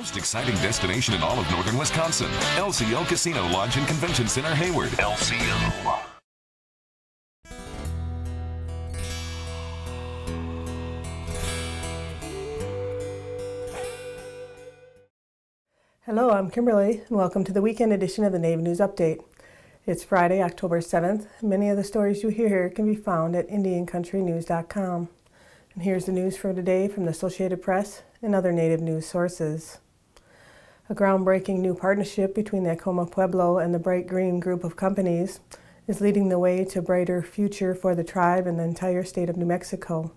most exciting destination in all of northern Wisconsin. LCO Casino Lodge and Convention Center, Hayward. LCO. Hello, I'm Kimberly, and welcome to the weekend edition of the Native News Update. It's Friday, October 7th. Many of the stories you hear here can be found at IndianCountryTV.com. And here's the news for today from the Associated Press and other Native news sources. A groundbreaking new partnership between the Acoma Pueblo and the Bright Green group of companies is leading the way to a brighter future for the tribe and the entire state of New Mexico.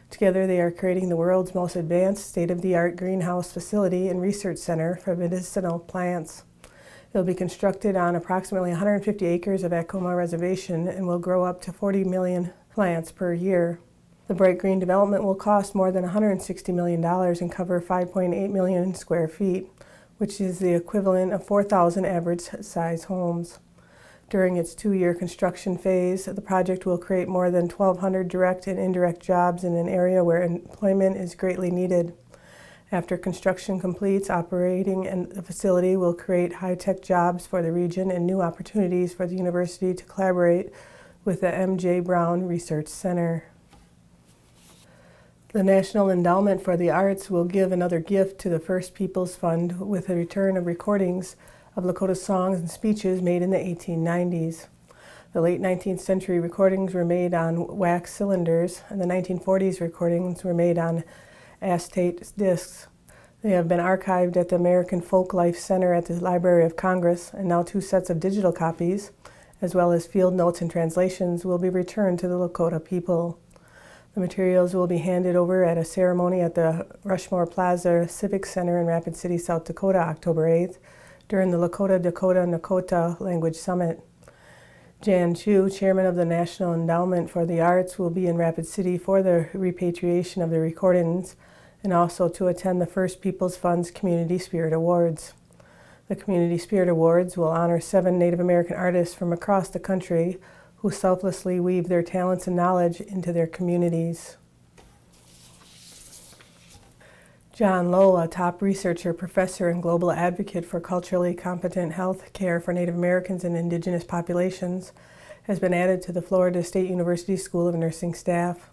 Together, they are creating the world's most advanced state-of-the-art greenhouse facility and research center for medicinal plants. It will be constructed on approximately 150 acres of Acoma Reservation and will grow up to 40 million plants per year. The Bright Green development will cost more than $160 million and cover 5.8 million square feet, which is the equivalent of 4,000 average-size homes. During its 2-year construction phase, the project will create more than 1,200 direct and indirect jobs in an area where employment is greatly needed. After construction completes, operating in the facility will create high-tech jobs for the region and new opportunities for the university to collaborate with the M.J. Brown Research Center. The National Endowment for the Arts will give another gift to the First Peoples Fund with a return of recordings of Lakota songs and speeches made in the 1890s. The late 19th century recordings were made on wax cylinders, and the 1940s recordings were made on acetate discs. They have been archived at the American Folklife Center at the Library of Congress, and now 2 sets of digital copies, as well as field notes and translations, will be returned to the Lakota people. The materials will be handed over at a ceremony at the Rushmore Plaza Civic Center in Rapid City, South Dakota, October 8th, during the Lakota Language Summit. Jan Chu, chairman of the National Endowment for the Arts, will be in Rapid City for the repatriation of the recordings and also to attend the First Peoples Fund's Community Spirit Awards. The Community Spirit Awards will honor 7 Native American artists from across the country who selflessly weave their talents and knowledge into their communities. John Lowe, a top researcher, professor, and global advocate for culturally competent health care for Native Americans and indigenous populations, has been added to the Florida State University School of Nursing staff.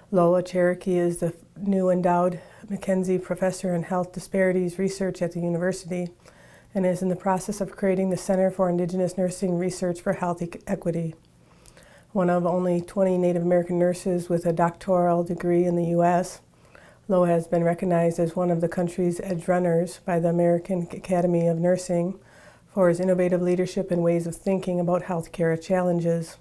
Lowe, a Cherokee, is the new endowed Mackenzie Professor in Health Disparities Research at the university and is in the process of creating the Center for Indigenous Nursing Research for Health Equity. One of only 20 Native American nurses with a doctoral degree in the U.S., Lowe has been recognized as one of the country's edge runners by the American Academy of Nursing for his innovative leadership and ways of thinking about healthcare challenges.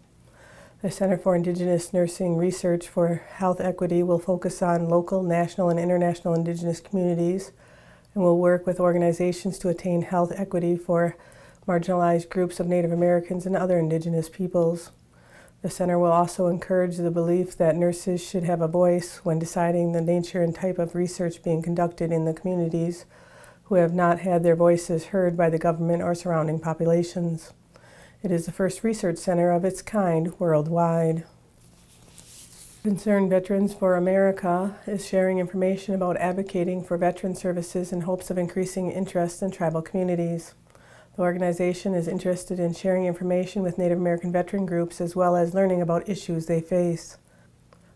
The Center for Indigenous Nursing Research for Health Equity will focus on local, national, and international indigenous communities and will work with organizations to attain health equity for marginalized groups of Native Americans and other indigenous peoples. The center will also encourage the belief that nurses should have a voice when deciding the nature and type of research being conducted in the communities who have not had their voices heard by the government or surrounding populations. It is the first research center of its kind worldwide. Concerned Veterans for America is sharing information about advocating for veteran services in hopes of increasing interest in tribal communities. The organization is interested in sharing information with Native American veteran groups as well as learning about issues they face.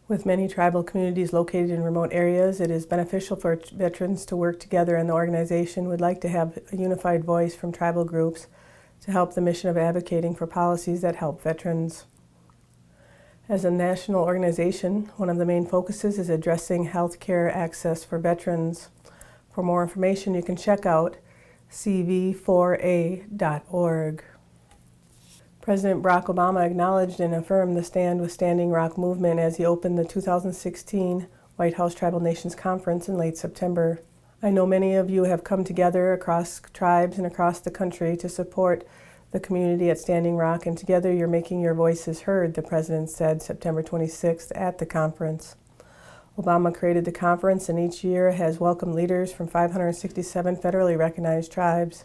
With many tribal communities located in remote areas, it is beneficial for veterans to work together, and the organization would like to have a unified voice from tribal groups to help the mission of advocating for policies that help veterans. As a national organization, one of the main focuses is addressing health care access for veterans. For more information, you can check out cv4a.org. President Barack Obama acknowledged and affirmed the Stand with Standing Rock movement as he opened the 2016 White House Tribal Nations Conference in late September. I know many of you have come together across tribes and across the country to support the community at Standing Rock, and together you're making your voices heard, the President said September 26th at the conference. Obama created the conference and each year has welcomed leaders from 567 federally recognized tribes.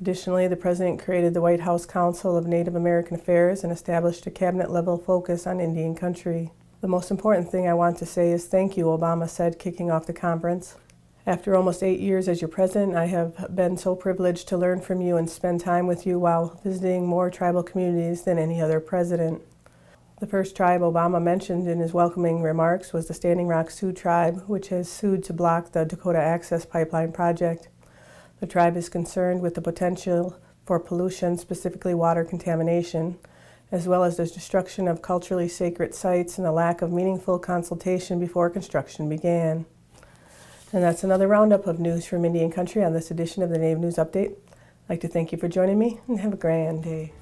Additionally, the President created the White House Council of Native American Affairs and established a cabinet-level focus on Indian country. The most important thing I want to say is thank you, Obama said, kicking off the conference. After almost 8 years as your president, I have been so privileged to learn from you and spend time with you while visiting more tribal communities than any other president. The first tribe Obama mentioned in his welcoming remarks was the Standing Rock Sioux tribe, which has sued to block the Dakota Access Pipeline project. The tribe is concerned with the potential for pollution, specifically water contamination, as well as the destruction of culturally sacred sites and the lack of meaningful consultation before construction began. And that's another roundup of news from Indian Country on this edition of the Native News Update. I'd like to thank you for joining me and have a grand day.